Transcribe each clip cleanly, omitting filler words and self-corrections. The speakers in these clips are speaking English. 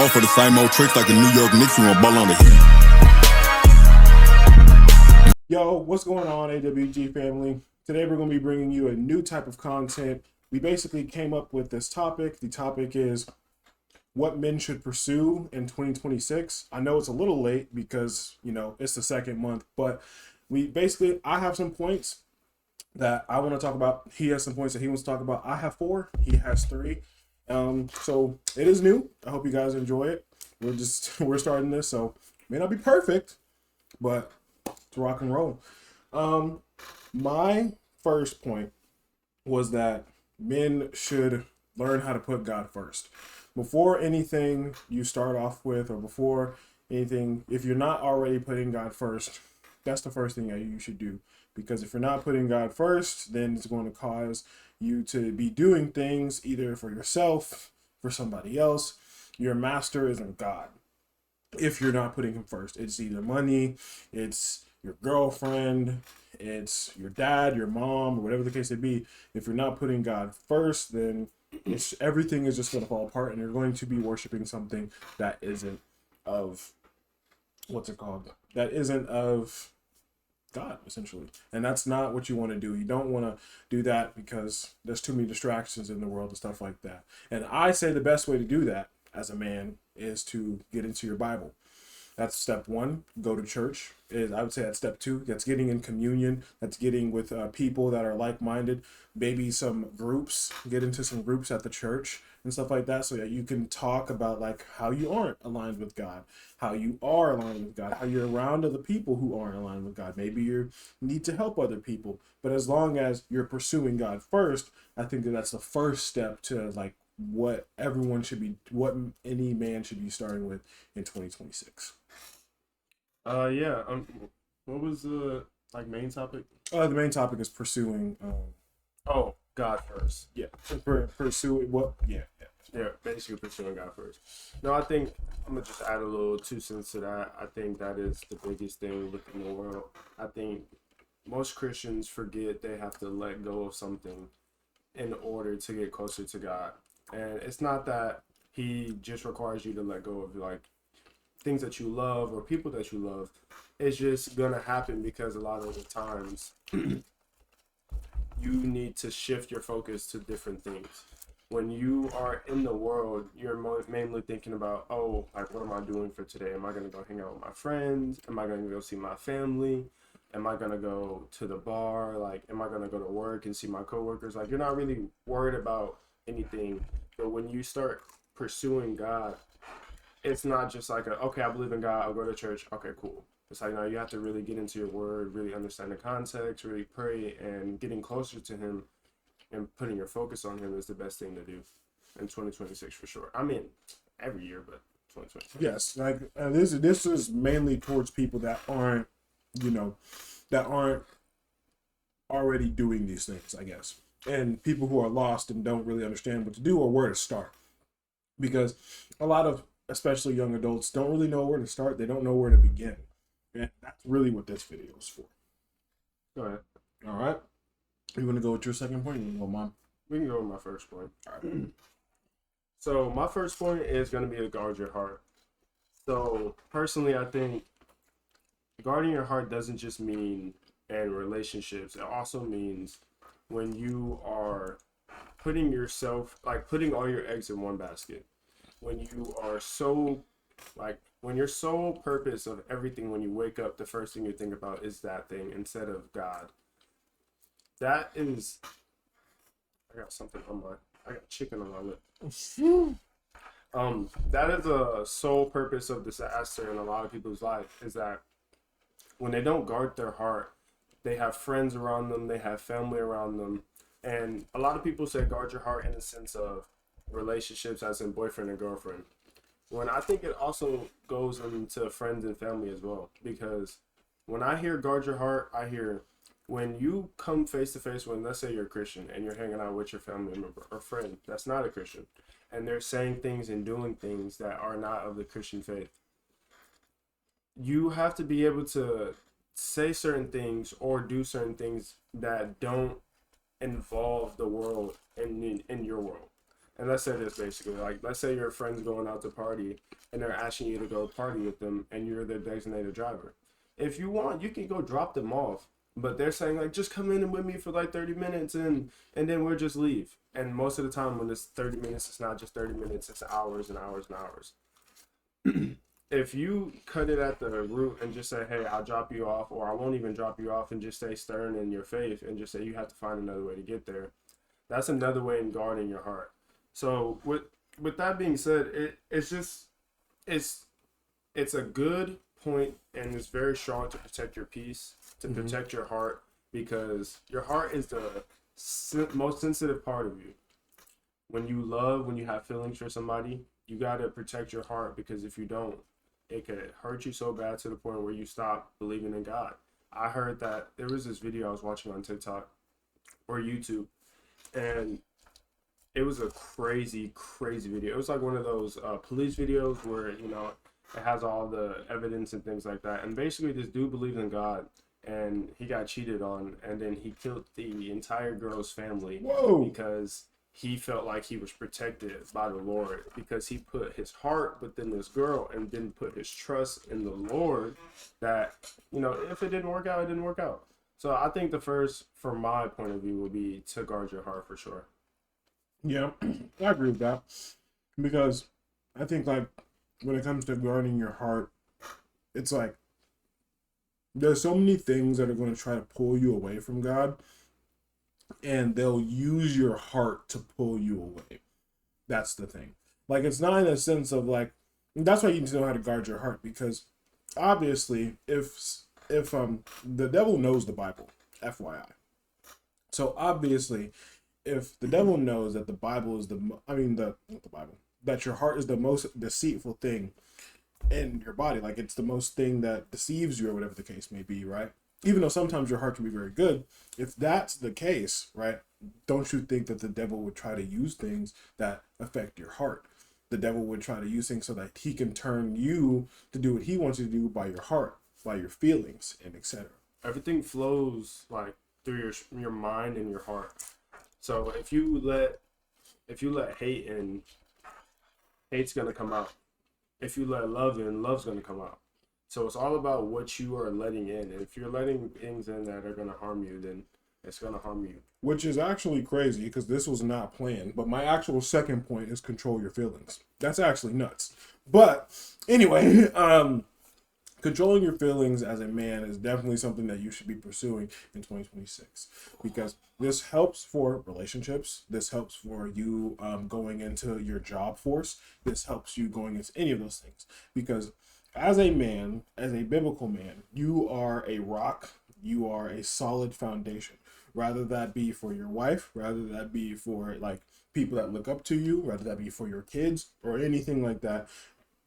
All for the same old tricks like the New York Knicks who want ball on the Heat. Yo, what's going on, AWG family? Today we're going to be bringing you a new type of content. We basically came up with this topic. The topic is what men should pursue in 2026. I know it's a little late because, it's the second month, but I have some points that I want to talk about. He has some points that he wants to talk about. I have 4, he has 3. So it is new. I hope you guys enjoy it. We're starting this, so it may not be perfect, but it's rock and roll. My first point was that men should learn how to put God first. Before anything you start off with, or before anything, if you're not already putting God first, that's the first thing that you should do. Because if you're not putting God first, then it's going to cause you to be doing things either for yourself, for somebody else. Your master isn't God. If you're not putting him first, it's either money, it's your girlfriend, it's your dad, your mom, or whatever the case may be. If you're not putting God first, then everything is just going to fall apart, and you're going to be worshiping something that isn't of, that isn't of God, essentially. And that's not what you want to do. You don't want to do that because there's too many distractions in the world and stuff like that. And I say the best way to do that as a man is to get into your Bible. That's step 1. Go to church. I would say that's step 2. That's getting in communion. That's getting with people that are like-minded. Maybe some groups. Get into some groups at the church and stuff like that, so that you can talk about like how you aren't aligned with God, how you are aligned with God, how you're around other people who aren't aligned with God. Maybe you need to help other people, but as long as you're pursuing God first, I think that's the first step to like what any man should be starting with in 2026. Yeah. What was the main topic? The main topic is pursuing. God first. Yeah, pursuing what? Yeah. Basically pursuing God first. No, I think I'm gonna just add a little 2 cents to that. I think that is the biggest thing within the world. I think most Christians forget they have to let go of something in order to get closer to God, and it's not that He just requires you to let go of like things that you love or people that you love. It's just gonna happen because a lot of the times you need to shift your focus to different things. When you are in the world, you're mainly thinking about, what am I doing for today? Am I going to go hang out with my friends? Am I going to go see my family? Am I going to go to the bar? Am I going to go to work and see my coworkers? You're not really worried about anything. But when you start pursuing God, it's not just I believe in God, I'll go to church. Okay, cool. It's now you have to really get into your word, really understand the context, really pray, and getting closer to Him and putting your focus on Him is the best thing to do in 2026 for sure. I mean, every year, but 2026. Yes, this is mainly towards people that aren't already doing these things, I guess, and people who are lost and don't really understand what to do or where to start, because a lot of especially young adults don't really know where to start. They don't know where to begin. And that's really what this video is for. Go ahead. All right. You want to go with your second point? Or you want mine? We can go with my first point. All right. So my first point is going to be to guard your heart. So personally, I think guarding your heart doesn't just mean in relationships. It also means when you are putting all your eggs in one basket. When you are when your sole purpose of everything when you wake up, the first thing you think about is that thing instead of God. I got chicken on my lip. That is a sole purpose of disaster in a lot of people's life, is that when they don't guard their heart, they have friends around them, they have family around them, and a lot of people say guard your heart in the sense of relationships as in boyfriend and girlfriend. When I think it also goes into friends and family as well, because when I hear guard your heart, I hear when you come face to face with, let's say you're a Christian and you're hanging out with your family member or friend that's not a Christian, and they're saying things and doing things that are not of the Christian faith, you have to be able to say certain things or do certain things that don't involve the world in your world. And let's say this basically, like, let's say your friend's going out to party and they're asking you to go party with them and you're their designated driver. If you want, you can go drop them off. But they're saying, like, just come in and with me for like 30 minutes and then we'll just leave. And most of the time when it's 30 minutes, it's not just 30 minutes, it's hours and hours and hours. If you cut it at the root and just say, hey, I'll drop you off, or I won't even drop you off, and just stay stern in your faith and just say you have to find another way to get there, that's another way in guarding your heart. So with that being said, it's a good point, and it's very strong to protect your peace, to protect your heart, because your heart is the most sensitive part of you. When you love, when you have feelings for somebody, you got to protect your heart, because if you don't, it could hurt you so bad to the point where you stop believing in God. I heard that there was this video I was watching on TikTok or YouTube, and it was a crazy video. It was like one of those police videos where, you know, it has all the evidence and things like that. And basically this dude believed in God and he got cheated on, and then he killed the entire girl's family. Whoa. Because he felt like he was protected by the Lord, because he put his heart within this girl and didn't put his trust in the Lord, that, you know, if it didn't work out, it didn't work out. So I think the first, from my point of view, would be to guard your heart for sure. Yeah, I agree with that, because I think, like, when it comes to guarding your heart, it's like there's so many things that are going to try to pull you away from God, and they'll use your heart to pull you away. That's the thing. Like, it's not in a sense of, like, that's why you need to know how to guard your heart, because obviously if the devil knows the Bible, FYI. So obviously, if the devil knows that the Bible is that your heart is the most deceitful thing in your body, like it's the most thing that deceives you, or whatever the case may be, right? Even though sometimes your heart can be very good, if that's the case, right, don't you think that the devil would try to use things that affect your heart? The devil would try to use things so that he can turn you to do what he wants you to do by your heart, by your feelings, and etc. Everything flows like through your mind and your heart. So if you let hate in, hate's gonna come out. If you let love in, love's gonna come out. So it's all about what you are letting in. And if you're letting things in that are gonna harm you, then it's gonna harm you. Which is actually crazy, because this was not planned. But my actual second point is control your feelings. That's actually nuts. But anyway, controlling your feelings as a man is definitely something that you should be pursuing in 2026, because this helps for relationships. This helps for you going into your job force. This helps you going into any of those things, because as a man, as a biblical man, you are a rock. You are a solid foundation. Rather that be for your wife, rather that be for like people that look up to you, rather that be for your kids or anything like that.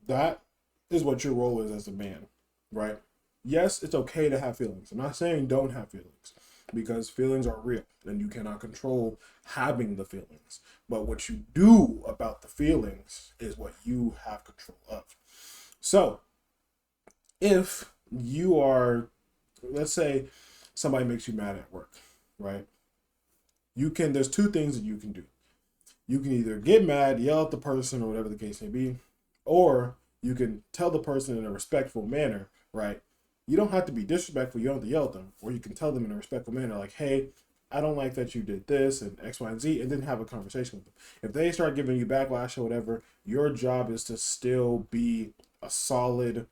That is what your role is as a man. Right? Yes, it's okay to have feelings. I'm not saying don't have feelings, because feelings are real and you cannot control having the feelings. But what you do about the feelings is what you have control of. So, if you are, let's say somebody makes you mad at work, right? There's two things that you can do. You can either get mad, yell at the person, or whatever the case may be, or you can tell the person in a respectful manner, right? You don't have to be disrespectful. You don't have to yell at them. Or you can tell them in a respectful manner, like, hey, I don't like that you did this and X, Y, and Z, and then have a conversation with them. If they start giving you backlash or whatever, your job is to still be a solid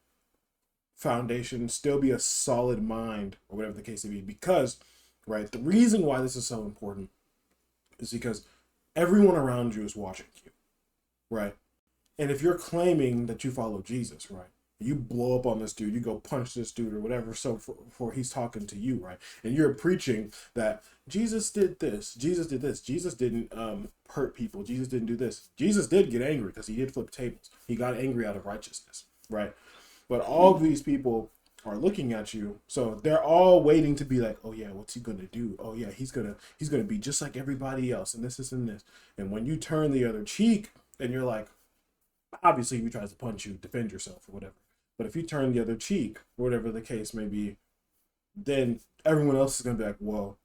foundation, still be a solid mind, or whatever the case may be. Because, right, the reason why this is so important is because everyone around you is watching you, right? And if you're claiming that you follow Jesus, right, you blow up on this dude, you go punch this dude or whatever, so for he's talking to you, right? And you're preaching that Jesus did this, Jesus did this, Jesus didn't hurt people, Jesus didn't do this. Jesus did get angry, because he did flip tables. He got angry out of righteousness, right? But all of these people are looking at you, so they're all waiting to be like, oh yeah, what's he gonna do? Oh yeah, he's gonna be just like everybody else, and this and this. And when you turn the other cheek and you're like, obviously if he tries to punch you, defend yourself or whatever. But if you turn the other cheek, or whatever the case may be, then everyone else is going to be like, whoa,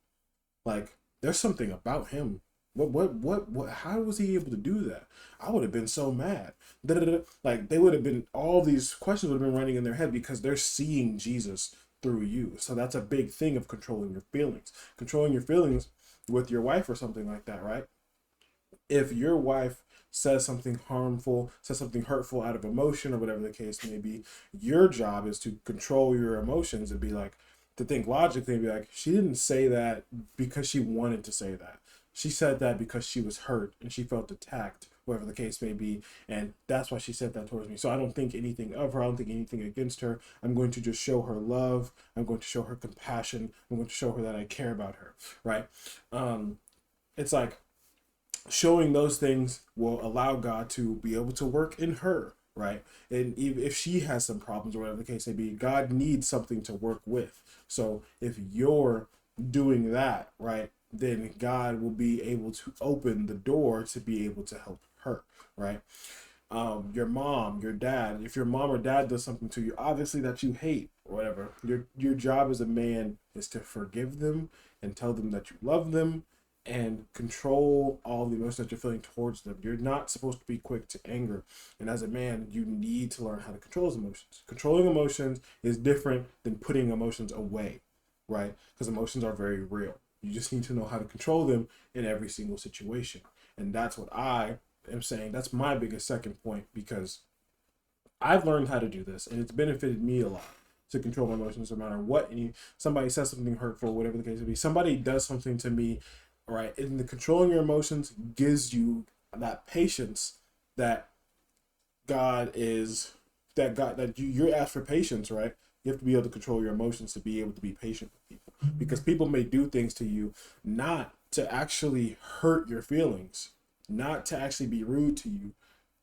like, there's something about him What, how was he able to do that? I would have been so mad. Da-da-da-da. Like, they would have been, all these questions would have been running in their head because they're seeing Jesus through you. So that's a big thing of controlling your feelings. Controlling your feelings with your wife or something like that, right? If your wife says something harmful, says something hurtful out of emotion or whatever the case may be, your job is to control your emotions and be like, to think logically and be like, she didn't say that because she wanted to say that. She said that because she was hurt and she felt attacked, whatever the case may be, and that's why she said that towards me. So I don't think anything of her. I don't think anything against her. I'm going to just show her love. I'm going to show her compassion. I'm going to show her that I care about her, right? It's like, showing those things will allow God to be able to work in her, right? And even if she has some problems or whatever the case may be, God needs something to work with. So if you're doing that, right, then God will be able to open the door to be able to help her, right? Your mom, your dad, if your mom or dad does something to you, obviously that you hate or whatever, your job as a man is to forgive them and tell them that you love them and control all the emotions that you're feeling towards them. You're not supposed to be quick to anger. And as a man, you need to learn how to control those emotions. Controlling emotions is different than putting emotions away, right? Because emotions are very real. You just need to know how to control them in every single situation. And that's what I am saying. That's my biggest second point, because I've learned how to do this and it's benefited me a lot to control my emotions no matter what. Somebody says something hurtful, whatever the case may be. Somebody does something to me, right? And the controlling your emotions gives you that patience that you're asked for patience, right? You have to be able to control your emotions to be able to be patient with people, because people may do things to you not to actually hurt your feelings, not to actually be rude to you,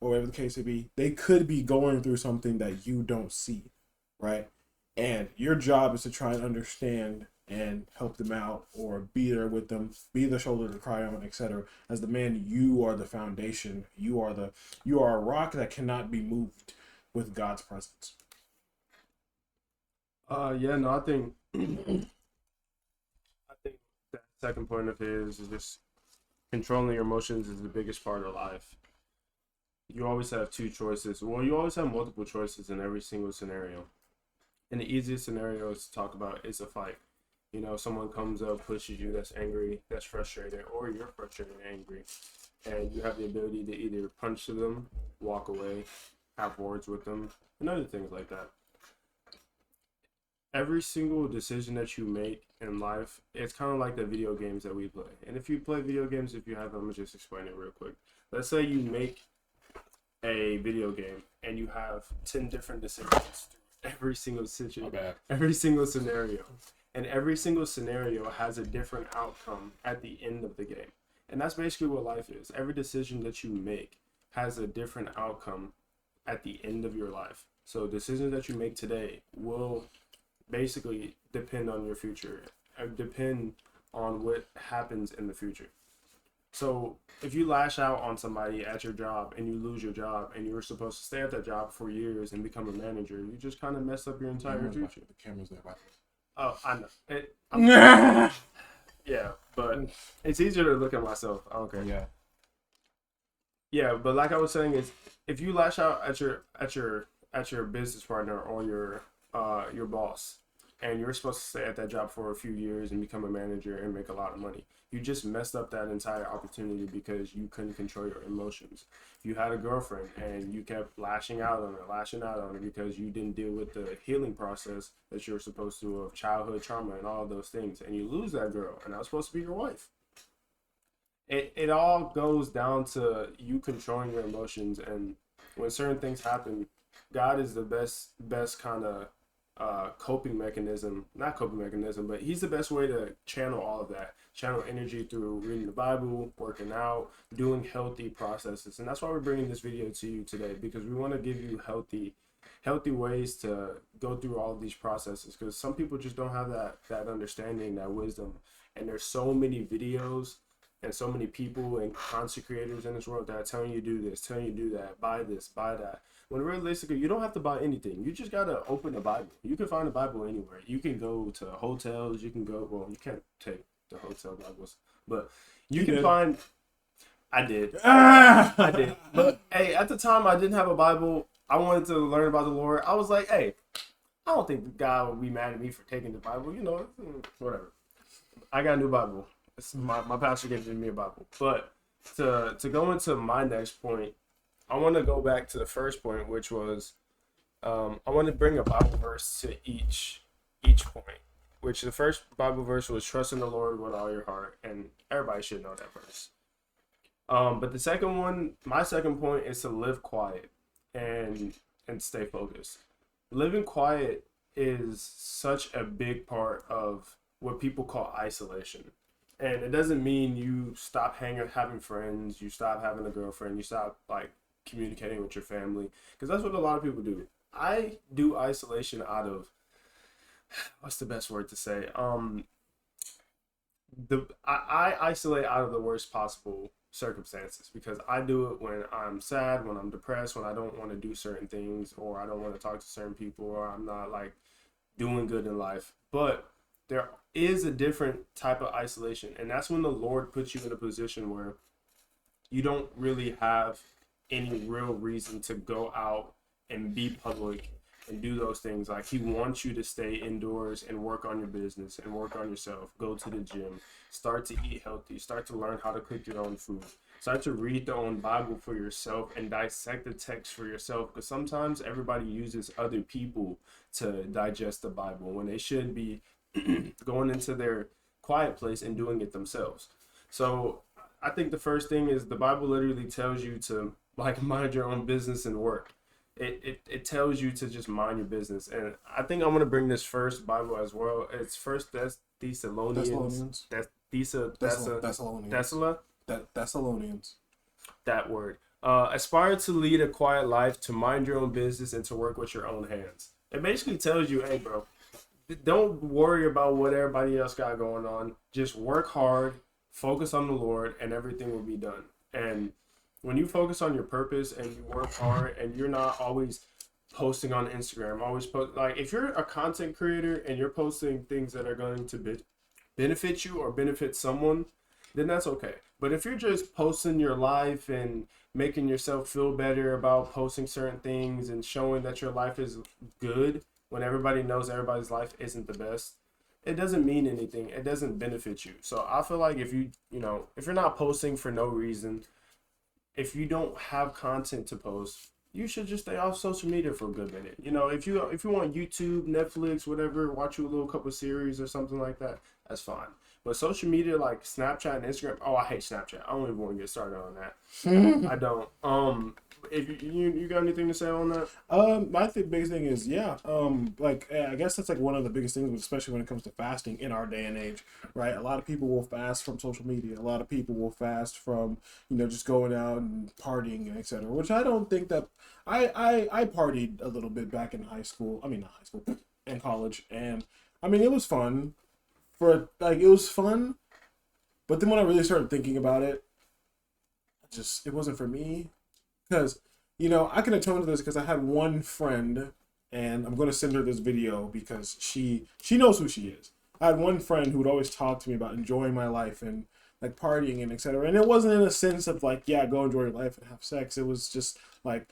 or whatever the case may be. They could be going through something that you don't see, right? And your job is to try and understand and help them out, or be there with them, be the shoulder to cry on, etc. As the man, you are the foundation. You are a rock that cannot be moved with God's presence. Yeah, no, I think that second point of his is just controlling your emotions is the biggest part of life. You always have two choices. Well, you always have multiple choices in every single scenario. And the easiest scenario is to talk about is a fight. You know, someone comes up, pushes you, that's angry, that's frustrated, or you're frustrated and angry. And you have the ability to either punch them, walk away, have words with them, and other things like that. Every single decision that you make in life, it's kind of like the video games that we play. And if you play video games, if you have them, I'm going to just explain it real quick. Let's say you make a video game and you have 10 different decisions through every single situation, every single scenario. And every single scenario has a different outcome at the end of the game. And that's basically what life is. Every decision that you make has a different outcome at the end of your life. So decisions that you make today will basically depend on your future, depend on what happens in the future. So if you lash out on somebody at your job and you lose your job and you were supposed to stay at that job for years and become a manager, you just kind of mess up your entire future. The camera's there. Oh, I know. Yeah, but it's easier to look at myself. Okay. Yeah. Yeah, but like I was saying, is if you lash out at your business partner or your boss, and you're supposed to stay at that job for a few years and become a manager and make a lot of money, you just messed up that entire opportunity because you couldn't control your emotions. If you had a girlfriend and you kept lashing out on her because you didn't deal with the healing process that you're supposed to of childhood trauma and all of those things, and you lose that girl, and that was supposed to be your wife. It all goes down to you controlling your emotions, and when certain things happen, God is the best kind of coping mechanism, not coping mechanism, but he's the best way to channel all of that, channel energy through reading the Bible, working out, doing healthy processes. And that's why we're bringing this video to you today, because we want to give you healthy ways to go through all of these processes, because some people just don't have that understanding, that wisdom. And there's so many videos and so many people and content creators in this world that are telling you do this, telling you do that, buy this, buy that. When realistically, you don't have to buy anything. You just got to open the Bible. You can find the Bible anywhere. You can go to hotels. You can go, well, you can't take the hotel Bibles, but you can find I did. Ah! I did. But hey, at the time I didn't have a Bible. I wanted to learn about the Lord. I was like, hey, I don't think God would be mad at me for taking the Bible. You know, whatever. I got a new Bible. My pastor gave me a Bible. But to go into my next point, I want to go back to the first point, which was I want to bring a Bible verse to each point. Which the first Bible verse was trust in the Lord with all your heart, and everybody should know that verse. But the second one, my second point is to live quiet and stay focused. Living quiet is such a big part of what people call isolation. And it doesn't mean you stop having friends, you stop having a girlfriend, you stop like communicating with your family, because that's what a lot of people do. I do isolation out of, what's the best word to say? I isolate out of the worst possible circumstances, because I do it when I'm sad, when I'm depressed, when I don't want to do certain things, or I don't want to talk to certain people, or I'm not like doing good in life. But there is a different type of isolation, and that's when the Lord puts you in a position where you don't really have any real reason to go out and be public and do those things. Like, he wants you to stay indoors and work on your business and work on yourself, go to the gym, start to eat healthy, start to learn how to cook your own food, start to read the own Bible for yourself and dissect the text for yourself, because sometimes everybody uses other people to digest the Bible when they should be going into their quiet place and doing it themselves. So I think the first thing is the Bible literally tells you to like mind your own business and work. It tells you to just mind your business. And I think I'm gonna bring this first Bible as well. It's First Thessalonians. Thessalonians. That word. Aspire to lead a quiet life, to mind your own business, and to work with your own hands. It basically tells you, hey, bro, don't worry about what everybody else got going on. Just work hard, focus on the Lord, and everything will be done. And when you focus on your purpose and you work hard and you're not always posting on Instagram, like if you're a content creator and you're posting things that are going to benefit you or benefit someone, then that's okay. But if you're just posting your life and making yourself feel better about posting certain things and showing that your life is good when everybody knows everybody's life isn't the best, it doesn't mean anything. It doesn't benefit you. So I feel like if you're not posting for no reason, if you don't have content to post, you should just stay off social media for a good minute. If you want YouTube, Netflix, whatever, watch you a little couple series or something like that, that's fine. But social media like Snapchat and Instagram, I hate Snapchat. I don't even want to get started on that. I don't. If you got anything to say on that? My biggest thing is, I guess that's like one of the biggest things, especially when it comes to fasting in our day and age, right? A lot of people will fast from social media. A lot of people will fast from, just going out and partying and etc. Which I don't think that I partied a little bit back in high school. I mean, not high school, in college, and I mean it was fun. It was fun, but then when I really started thinking about it, it wasn't for me. Because, I can atone to this because I had one friend, and I'm going to send her this video because she knows who she is. I had one friend who would always talk to me about enjoying my life and, like, partying and etc. And it wasn't in a sense of, like, yeah, go enjoy your life and have sex. It was just, like,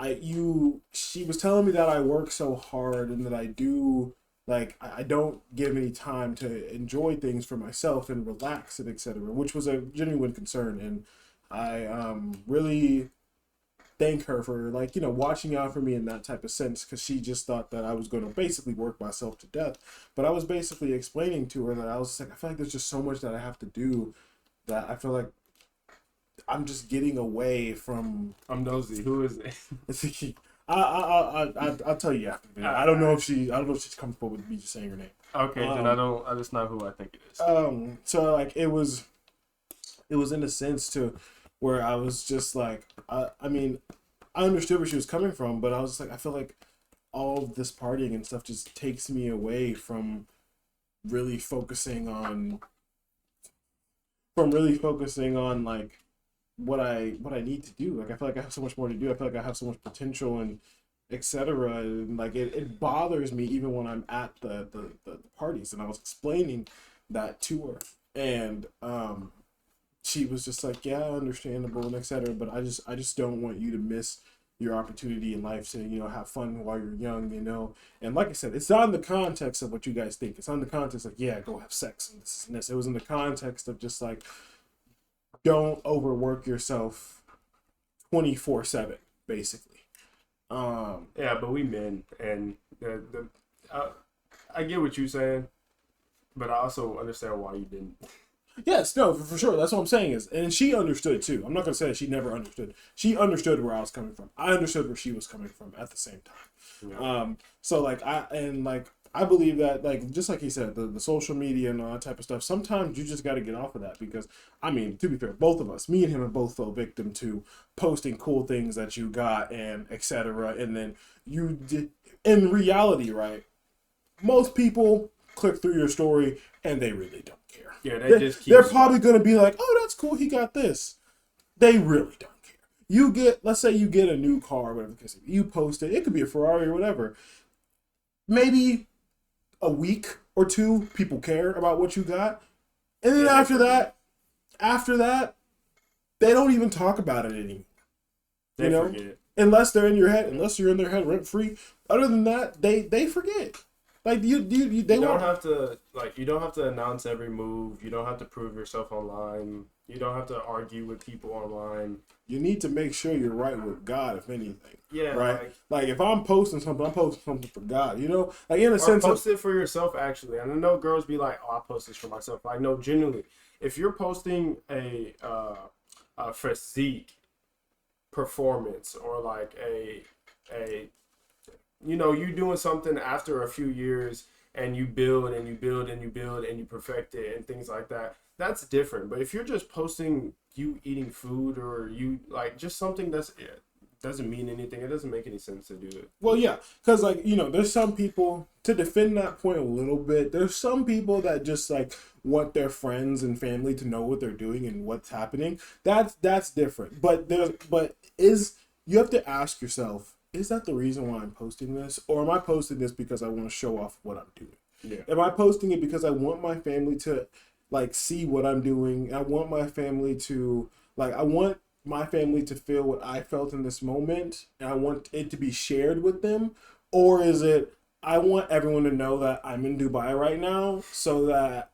she was telling me that I work so hard and that I do, like, I don't give any time to enjoy things for myself and relax and etc., which was a genuine concern. And I really thank her for watching out for me in that type of sense, because she just thought that I was going to basically work myself to death. But I was basically explaining to her that I was like, I feel like there's just so much that I have to do that I feel like I'm just getting away from. I'm nosy. Who is it? I'll tell you after. I don't know if she's comfortable with me just saying her name. Okay, then I just know who I think it is. So like it was in a sense to where I was just like, I mean, I understood where she was coming from, but I was like, I feel like all of this partying and stuff just takes me away from really focusing on like what I need to do. Like I feel like I have so much more to do. I feel like I have so much potential and etc. And like it bothers me even when I'm at the parties. And I was explaining that to her, and she was just like, yeah, understandable and etc. But I just don't want you to miss your opportunity in life to, you know, have fun while you're young, you know. And like I said, it's not in the context of what you guys think. It's on the context of, yeah, go have sex and this and this. It was in the context of just like, don't overwork yourself 24/7, basically. Yeah, but we men, and I get what you're saying, but I also understand why you didn't. Yes, no, for sure. That's what I'm saying is, and she understood too. I'm not gonna say that she never understood. She understood where I was coming from. I understood where she was coming from at the same time. Yeah. So like I believe that, like, just like he said, the social media and all that type of stuff, sometimes you just got to get off of that because, I mean, to be fair, both of us, me and him, have both fell victim to posting cool things that you got and etc. And then you did, in reality, right? Most people click through your story and they really don't care. Yeah, They're probably going to be like, oh, that's cool, he got this. They really don't care. You get, let's say you get a new car, whatever, because you post it, it could be a Ferrari or whatever. Maybe a week or two, people care about what you got. And then after that, they don't even talk about it anymore. They forget. Unless they're in your head, unless you're in their head rent free. Other than that, they forget. Like they don't have to you don't have to announce every move. You don't have to prove yourself online. You don't have to argue with people online. You need to make sure you're right with God, if anything. Yeah, right. Like if I'm posting something, I'm posting something for God. You know, like in a sense, post it for yourself. Actually, and I know girls be like, "Oh, I post this for myself." Like, no, genuinely, if you're posting a physique performance or like a you know, you doing something after a few years and you build and you build and you build and you perfect it and things like that, that's different. But if you're just posting you eating food or you like just something that's it doesn't mean anything, it doesn't make any sense to do it. Well, yeah, because like, you know, there's some people, to defend that point a little bit, there's some people that just like want their friends and family to know what they're doing and what's happening. That's different. But you have to ask yourself, is that the reason why I'm posting this? Or am I posting this because I want to show off what I'm doing? Yeah. Am I posting it because I want my family to like see what I'm doing? I want my family to feel what I felt in this moment, and I want it to be shared with them? Or is it, I want everyone to know that I'm in Dubai right now so that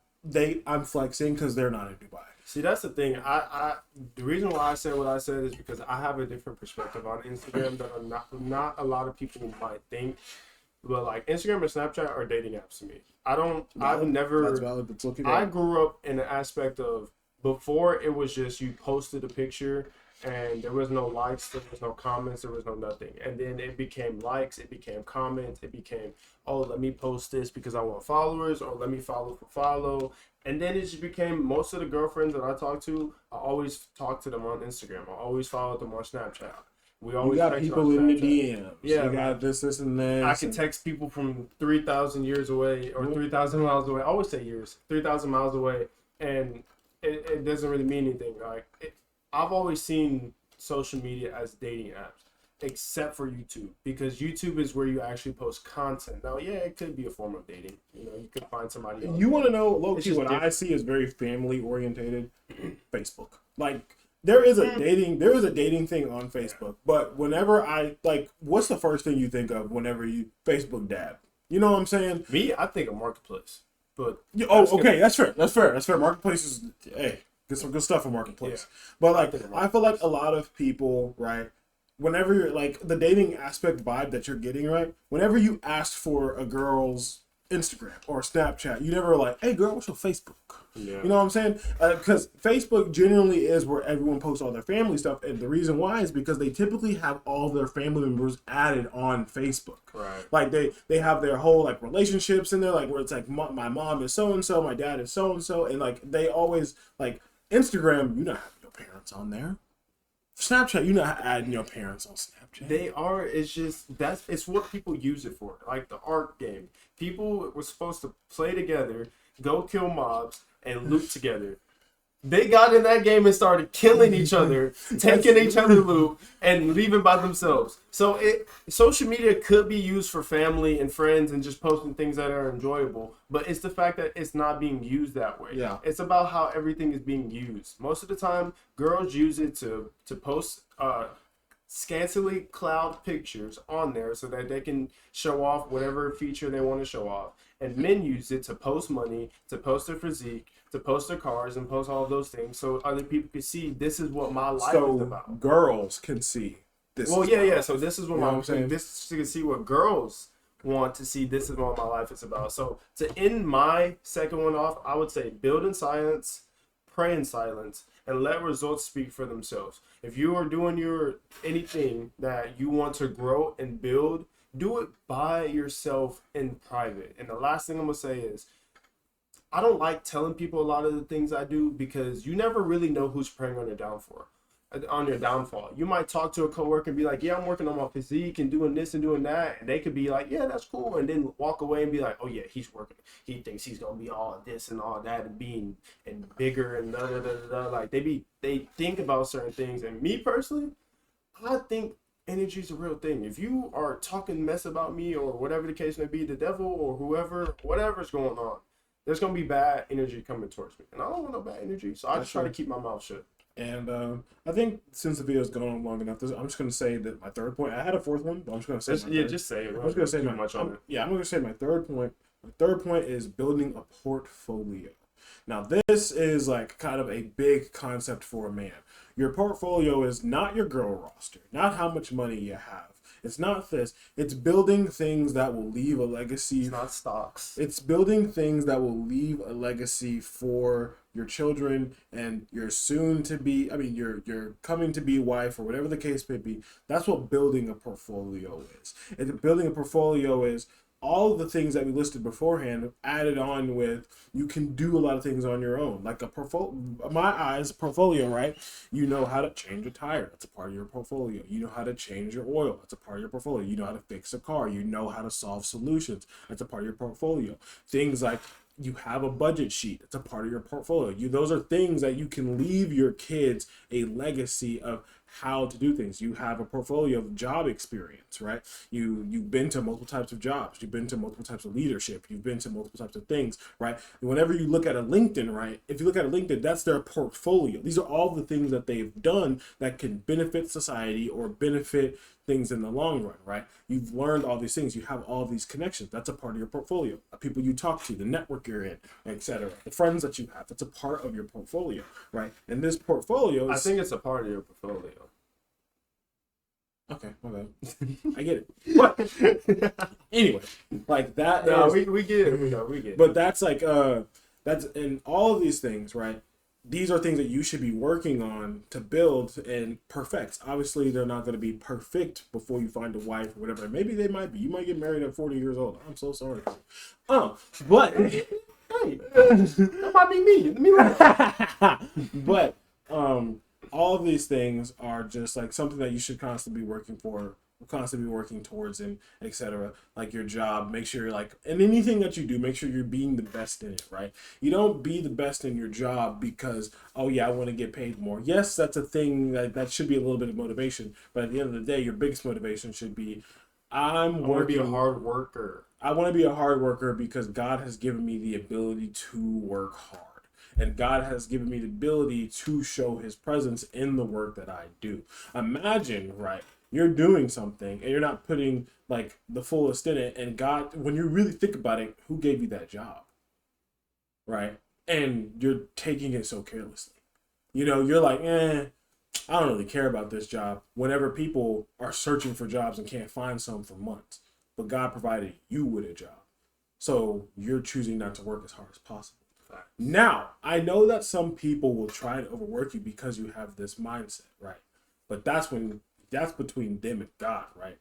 I'm flexing because they're not in Dubai? See, that's the thing. The reason why I said what I said is because I have a different perspective on Instagram that not a lot of people might think. But like Instagram and Snapchat are dating apps to me. I've never. That's valid, but look at I that. grew up in the aspect of before it was just you posted a picture and there was no likes, there was no comments, there was no nothing. And then it became likes, it became comments, it became, oh, let me post this because I want followers, or let me follow for follow. And then it just became, most of the girlfriends that I talk to, I always talk to them on Instagram. I always follow them on Snapchat. We always got people in the DMs. Yeah, you got this, and this. I can text people from 3,000 years away or 3,000 miles away. I always say years, 3,000 miles away, and it doesn't really mean anything. I've always seen social media as dating apps, except for YouTube, because YouTube is where you actually post content. Now, yeah, it could be a form of dating. You know, you could find somebody else. You want to know, low-key, what different. I see is very family-orientated? Facebook. Like, there is a dating thing on Facebook, but whenever what's the first thing you think of whenever you Facebook dab? You know what I'm saying? Me, I think of Marketplace, but that's fair. Marketplace is, hey, get some good stuff on Marketplace. Yeah. But like, I feel like a lot of people, right, whenever you're like the dating aspect vibe that you're getting, right, whenever you ask for a girl's Instagram or Snapchat, you never like, hey girl, what's your Facebook? Yeah. You know what I'm saying? Because Facebook generally is where everyone posts all their family stuff, and the reason why is because they typically have all their family members added on Facebook. Right. Like they have their whole like relationships in there, like where it's like my mom is so and so, my dad is so and so, and like they always like Instagram. You not have your parents on there. Snapchat, you're not adding your parents on Snapchat. They are. It's just it's what people use it for. Like the ARK game, people were supposed to play together, go kill mobs, and loot together. They got in that game and started killing each other, taking each other loot, and leaving by themselves. So social media could be used for family and friends and just posting things that are enjoyable, but it's the fact that it's not being used that way. Yeah. It's about how everything is being used. Most of the time, girls use it to post scantily cloud pictures on there so that they can show off whatever feature they want to show off. And men use it to post money, to post their physique, to post their cars, and post all of those things so other people can see this is what my life is about. Girls can see this. Well, yeah. So this is what I'm saying. This you can see what girls want to see. This is what my life is about. So to end my second one off, I would say build in silence, pray in silence, and let results speak for themselves. If you are doing anything that you want to grow and build, do it by yourself in private. And the last thing I'm gonna say is, I don't like telling people a lot of the things I do because you never really know who's preying on your downfall. You might talk to a coworker and be like, yeah, I'm working on my physique and doing this and doing that. And they could be like, yeah, that's cool. And then walk away and be like, oh yeah, he's working. He thinks he's going to be all this and all that and being and bigger and da da da da. Like they think about certain things. And me personally, I think energy is a real thing. If you are talking mess about me or whatever the case may be, the devil or whatever's going on, there's going to be bad energy coming towards me. And I don't want no bad energy. So I just try to keep my mouth shut. And I think since the video's gone on long enough, I'm just going to say that my third point, I had a fourth one, but I'm just going to say just say it. I'm just going to say I'm going to say my third point. My third point is building a portfolio. Now, this is like kind of a big concept for a man. Your portfolio is not your girl roster, not how much money you have. It's not this. It's building things that will leave a legacy. It's not stocks. It's building things that will leave a legacy for your children and your your coming to be wife or whatever the case may be. That's what building a portfolio is. And building a portfolio is all of the things that we listed beforehand added on with, you can do a lot of things on your own. Like a portfolio, right? You know how to change a tire. That's a part of your portfolio. You know how to change your oil. That's a part of your portfolio. You know how to fix a car. You know how to solve solutions. That's a part of your portfolio. Things like you have a budget sheet. It's a part of your portfolio. Those are things that you can leave your kids a legacy of how to do things. You have a portfolio of job experience, right? You've been to multiple types of jobs. You've been to multiple types of leadership. You've been to multiple types of things, right? And whenever you look at a LinkedIn, right? If you look at a LinkedIn, that's their portfolio. These are all the things that they've done that can benefit society or benefit things in the long run, right? You've learned all these things. You have all these connections. That's a part of your portfolio. The people you talk to, the network you're in, etc. The friends that you have. That's a part of your portfolio, right? And this portfolio is... I think it's a part of your portfolio. Okay, my bad. I get it. But anyway, like that. No, we get it. We get it. But that's like that's in all of these things, right? These are things that you should be working on to build and perfect. Obviously, they're not going to be perfect before you find a wife or whatever. Maybe they might be. You might get married at 40 years old. I'm so sorry. But hey, that might be me. But all of these things are just like something that you should constantly be working for, constantly be working towards, and etc. Like your job, make sure you're like, and anything that you do, make sure you're being the best in it, right? You don't be the best in your job because, oh yeah, I want to get paid more. Yes, that's a thing that should be a little bit of motivation, but at the end of the day, your biggest motivation should be, I want to be a hard worker. I want to be a hard worker because God has given me the ability to work hard. And God has given me the ability to show his presence in the work that I do. Imagine, right, you're doing something and you're not putting like the fullest in it. And God, when you really think about it, who gave you that job? Right? And you're taking it so carelessly. You know, you're like, I don't really care about this job. Whenever people are searching for jobs and can't find some for months. But God provided you with a job. So you're choosing not to work as hard as possible. Now, I know that some people will try to overwork you because you have this mindset, right? But that's between them and God, right?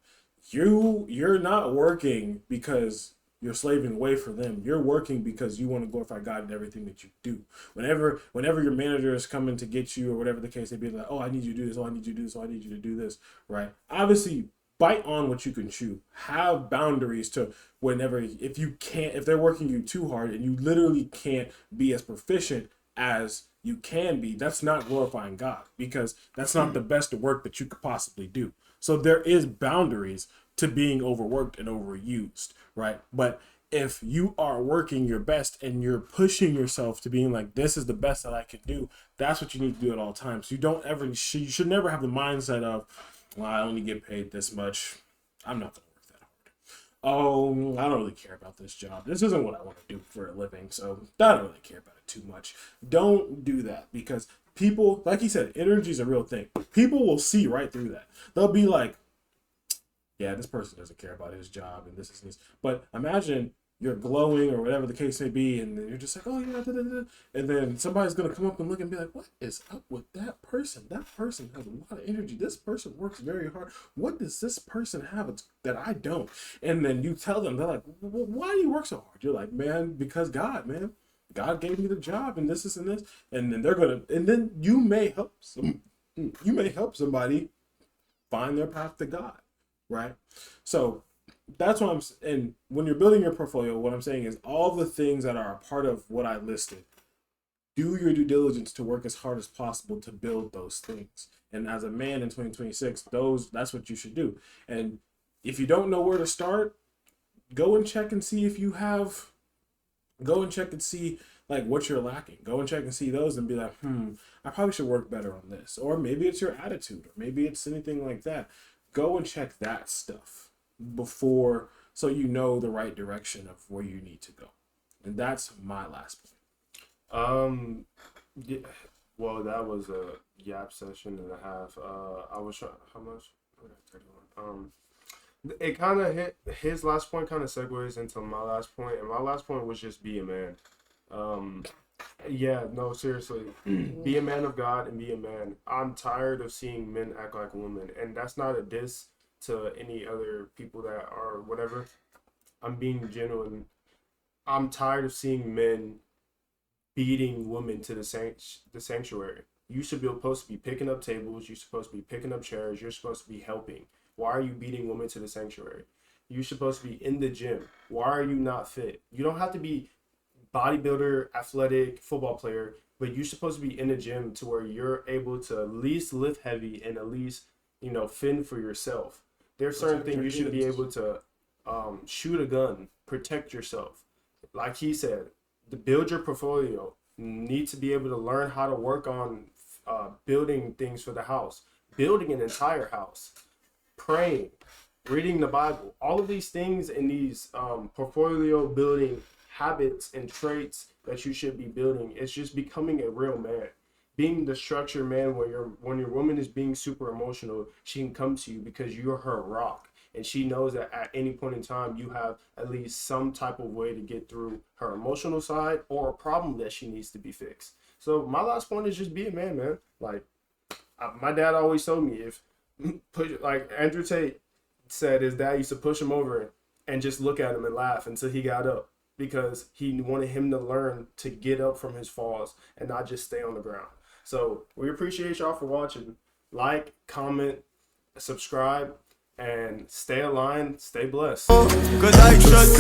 You're not working because you're slaving away for them. You're working because you want to glorify God in everything that you do. Whenever your manager is coming to get you or whatever the case, they'd be like, oh, I need you to do this. Oh, I need you to do this. Oh, I need you to do this, right? Obviously, bite on what you can chew. Have boundaries to if they're working you too hard and you literally can't be as proficient as you can be, that's not glorifying God, because that's not the best work that you could possibly do. So there is boundaries to being overworked and overused, right? But if you are working your best and you're pushing yourself to being like, this is the best that I can do, that's what you need to do at all times. You don't ever, you should never have the mindset of, well, I only get paid this much, I'm not going to work that hard. Oh, I don't really care about this job. This isn't what I want to do for a living, so I don't really care about it too much. Don't do that, because people, like you said, energy is a real thing. People will see right through that. They'll be like, yeah, this person doesn't care about his job and this is this. But imagine you're glowing or whatever the case may be, and then you're just like, oh yeah, da, da, da. And then somebody's gonna come up and look and be like, what is up with that person? That person has a lot of energy. This person works very hard. What does this person have that I don't? And then you tell them, they're like, well, why do you work so hard? You're like, man, because God, man. God gave me the job and this and this. And then they're gonna, and then you may help somebody find their path to God. Right? So that's what and when you're building your portfolio, what I'm saying is all the things that are a part of what I listed, do your due diligence to work as hard as possible to build those things. And as a man in 2026, that's what you should do. And if you don't know where to start, go and check and see like what you're lacking. Go and check and see those and be like, I probably should work better on this. Or maybe it's your attitude, or maybe it's anything like that. Go and check that stuff before, so you know the right direction of where you need to go. And that's my last point. Yeah, well, that was a yap session and a half. I was trying, how much? It kind of hit, his last point kind of segues into my last point, and my last point was just be a man. Yeah, no, seriously. Be a man of God and be a man. I'm tired of seeing men act like women. And that's not a diss to any other people that are whatever. I'm being genuine. I'm tired of seeing men beating women to the sanctuary. You should be supposed to be picking up tables. You're supposed to be picking up chairs. You're supposed to be helping. Why are you beating women to the sanctuary? You're supposed to be in the gym. Why are you not fit? You don't have to be bodybuilder, athletic, football player, but you're supposed to be in the gym to where you're able to at least lift heavy and at least, fend for yourself. There's certain things you should be able to shoot a gun, protect yourself. Like he said, to build your portfolio, you need to be able to learn how to work on building things for the house, building an entire house, praying, reading the Bible. All of these things in these portfolio building habits and traits that you should be building. It's just becoming a real man, being the structured man. When your woman is being super emotional, she can come to you because you're her rock, and she knows that at any point in time you have at least some type of way to get through her emotional side or a problem that she needs to be fixed. So my last point is just be a man, man. Like my dad always told me, like Andrew Tate said, his dad used to push him over and just look at him and laugh until he got up, because he wanted him to learn to get up from his falls and not just stay on the ground. So we appreciate y'all for watching. Like, comment, subscribe, and stay aligned, stay blessed. 'Cause I trust